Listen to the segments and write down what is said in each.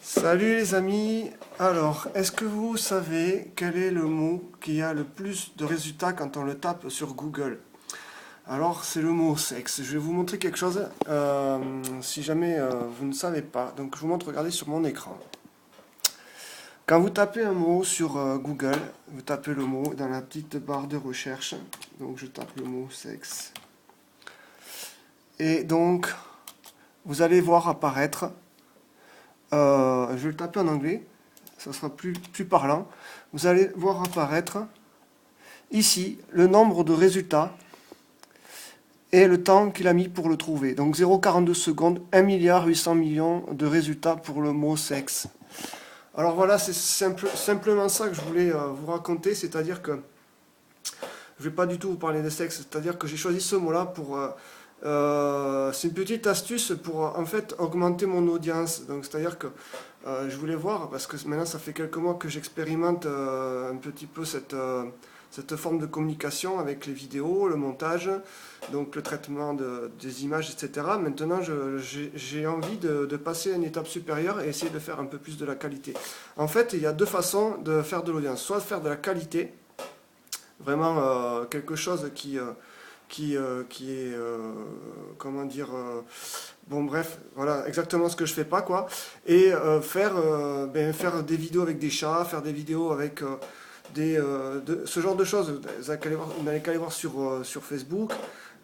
Salut les amis, alors est-ce que vous savez quel est le mot qui a le plus de résultats quand on le tape sur Google? Alors c'est le mot sexe. Je vais vous montrer quelque chose si jamais vous ne savez pas. Donc je vous montre, regardez sur mon écran. Quand vous tapez un mot sur Google, vous tapez le mot dans la petite barre de recherche. Donc je tape le mot sexe. Et donc vous allez voir apparaître, je vais le taper en anglais, ça sera plus parlant. Vous allez voir apparaître ici le nombre de résultats et le temps qu'il a mis pour le trouver. Donc 0,42 secondes, 1,8 milliard de résultats pour le mot sexe. Alors voilà, c'est simplement ça que je voulais vous raconter, c'est-à-dire que je ne vais pas du tout vous parler de sexe, c'est-à-dire que j'ai choisi ce mot-là pour... c'est une petite astuce pour en fait augmenter mon audience. Donc c'est-à-dire que je voulais voir, parce que maintenant ça fait quelques mois que j'expérimente un petit peu cette forme de communication avec les vidéos, le montage, donc le traitement des images, etc. Maintenant j'ai envie de passer à une étape supérieure et essayer de faire un peu plus de la qualité. En fait, il y a deux façons de faire de l'audience. Soit faire de la qualité, vraiment quelque chose qui est, comment dire, bon bref, voilà exactement ce que je fais pas quoi, et faire des vidéos avec des chats, faire des vidéos avec ce genre de choses. Vous n'allez qu'à aller voir sur Facebook.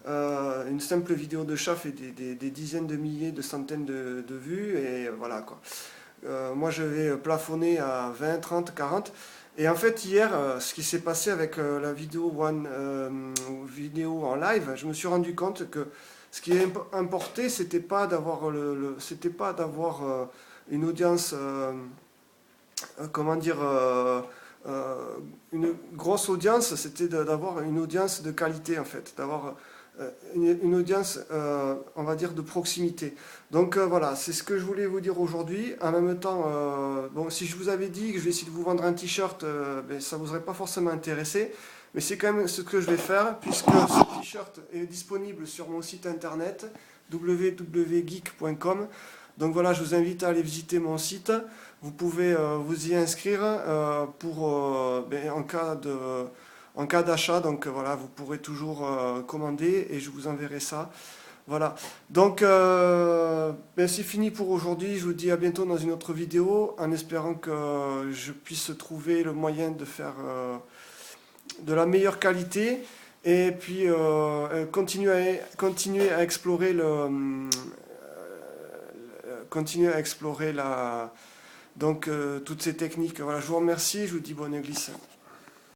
Une simple vidéo de chat fait des dizaines de milliers, de centaines de vues, et voilà quoi. Moi je vais plafonner à 20, 30, 40. Et en fait hier, ce qui s'est passé avec la vidéo en live, je me suis rendu compte que ce qui est importé, c'était pas d'avoir une audience, comment dire, une grosse audience, c'était d'avoir une audience de qualité en fait, d'avoir une audience, on va dire, de proximité. Donc voilà, c'est ce que je voulais vous dire aujourd'hui. En même temps, bon, si je vous avais dit que je vais essayer de vous vendre un t-shirt, ça ne vous aurait pas forcément intéressé. Mais c'est quand même ce que je vais faire, puisque ce t-shirt est disponible sur mon site internet www.geek.com. Donc voilà, je vous invite à aller visiter mon site. Vous pouvez vous y inscrire en cas d'achat. Donc voilà, vous pourrez toujours commander et je vous enverrai ça. Voilà. Donc c'est fini pour aujourd'hui. Je vous dis à bientôt dans une autre vidéo, en espérant que je puisse trouver le moyen de faire de la meilleure qualité. Et puis continuer à explorer toutes ces techniques. Voilà, je vous remercie, je vous dis bonne église.